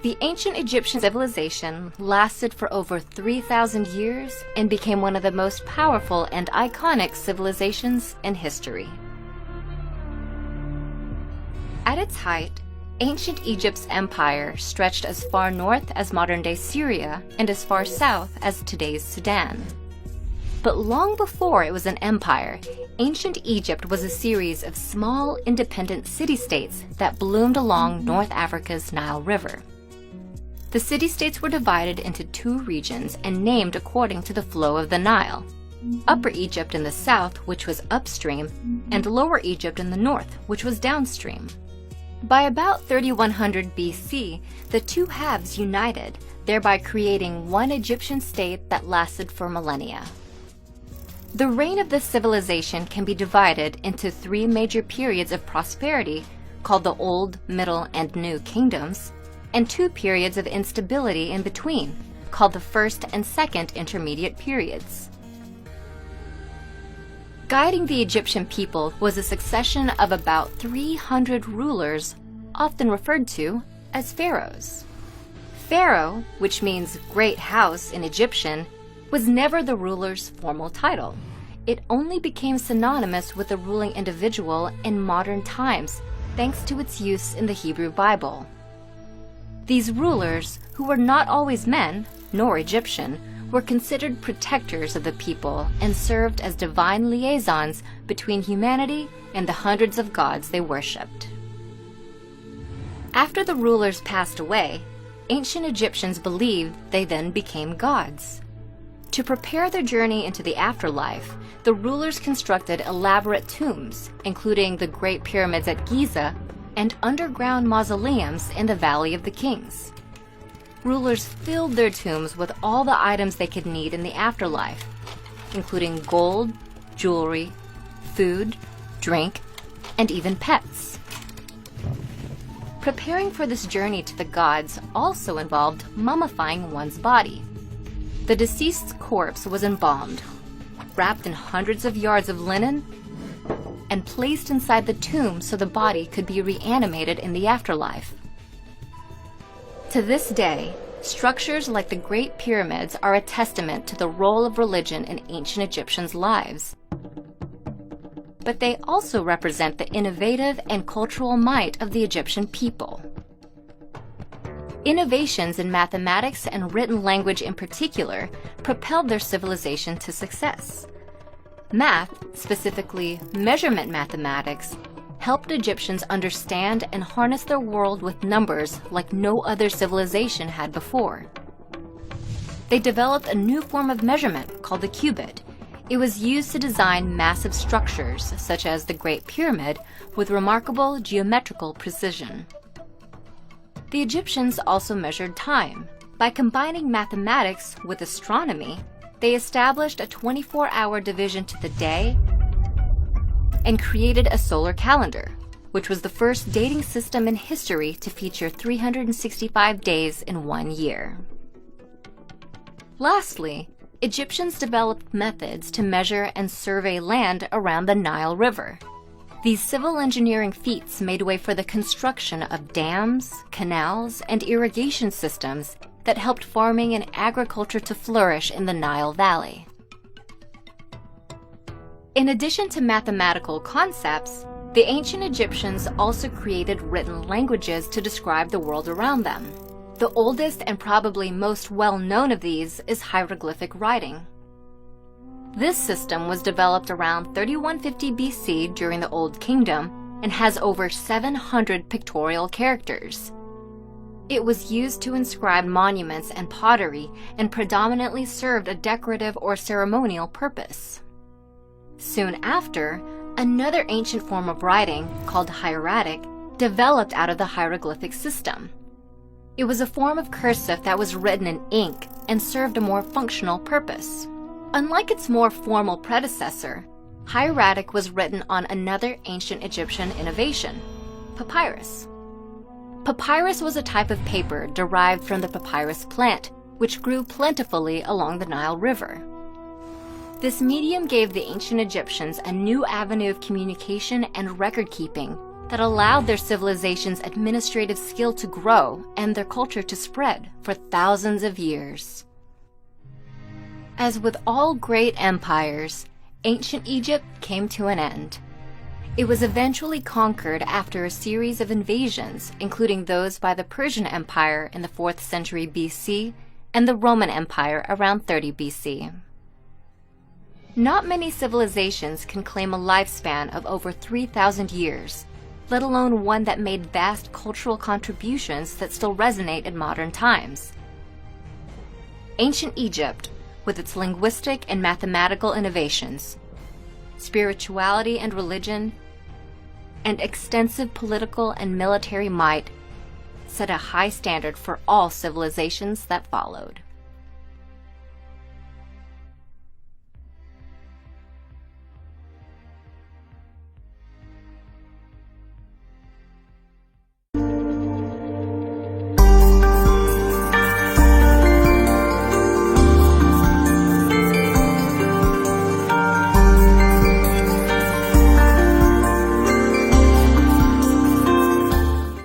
The ancient Egyptian civilization lasted for over 3,000 years and became one of the most powerful and iconic civilizations in history. At its height, ancient Egypt's empire stretched as far north as modern-day Syria and as far south as today's Sudan. But long before it was an empire, ancient Egypt was a series of small, independent city-states that bloomed along North Africa's Nile River. The city-states were divided into two regions and named according to the flow of the Nile: Upper Egypt in the south, which was upstream, and Lower Egypt in the north, which was downstream. By about 3100 BC, the two halves united, thereby creating one Egyptian state that lasted for millennia. The reign of this civilization can be divided into three major periods of prosperity, called the Old, Middle, and New Kingdoms, and two periods of instability in between, called the First and Second Intermediate Periods. Guiding the Egyptian people was a succession of about 300 rulers, often referred to as pharaohs. Pharaoh, which means great house in Egyptian, was never the ruler's formal title. It only became synonymous with the ruling individual in modern times, thanks to its use in the Hebrew Bible. These rulers, who were not always men, nor Egyptian, were considered protectors of the people and served as divine liaisons between humanity and the hundreds of gods they worshipped. After the rulers passed away, ancient Egyptians believed they then became gods. To prepare their journey into the afterlife, the rulers constructed elaborate tombs, including the Great Pyramids at Giza and underground mausoleums in the Valley of the Kings. Rulers filled their tombs with all the items they could need in the afterlife, including gold, jewelry, food, drink, and even pets. Preparing for this journey to the gods also involved mummifying one's body. The deceased's corpse was embalmed, wrapped in hundreds of yards of linen, and placed inside the tomb so the body could be reanimated in the afterlife. To this day, structures like the Great Pyramids are a testament to the role of religion in ancient Egyptians' lives. But they also represent the innovative and cultural might of the Egyptian people. Innovations in mathematics and written language in particular propelled their civilization to success. Math, specifically measurement mathematics, helped Egyptians understand and harness their world with numbers like no other civilization had before. They developed a new form of measurement called the cubit. It was used to design massive structures, such as the Great Pyramid, with remarkable geometrical precision. The Egyptians also measured time. By combining mathematics with astronomy, they established a 24-hour division to the day and created a solar calendar, which was the first dating system in history to feature 365 days in one year. Lastly, Egyptians developed methods to measure and survey land around the Nile River. These civil engineering feats made way for the construction of dams, canals, and irrigation systems that helped farming and agriculture to flourish in the Nile Valley. In addition to mathematical concepts, the ancient Egyptians also created written languages to describe the world around them. The oldest and probably most well-known of these is hieroglyphic writing. This system was developed around 3150 BC during the Old Kingdom and has over 700 pictorial characters. It was used to inscribe monuments and pottery and predominantly served a decorative or ceremonial purpose. Soon after, another ancient form of writing, called hieratic, developed out of the hieroglyphic system. It was a form of cursive that was written in ink and served a more functional purpose. Unlike its more formal predecessor, hieratic was written on another ancient Egyptian innovation, papyrus. Papyrus was a type of paper derived from the papyrus plant, which grew plentifully along the Nile River. This medium gave the ancient Egyptians a new avenue of communication and record-keeping that allowed their civilization's administrative skill to grow and their culture to spread for thousands of years. As with all great empires, ancient Egypt came to an end. It was eventually conquered after a series of invasions, including those by the Persian Empire in the 4th century BC and the Roman Empire around 30 BC. Not many civilizations can claim a lifespan of over 3,000 years, let alone one that made vast cultural contributions that still resonate in modern times. Ancient Egypt, with its linguistic and mathematical innovations, spirituality and religion, and extensive political and military might, set a high standard for all civilizations that followed.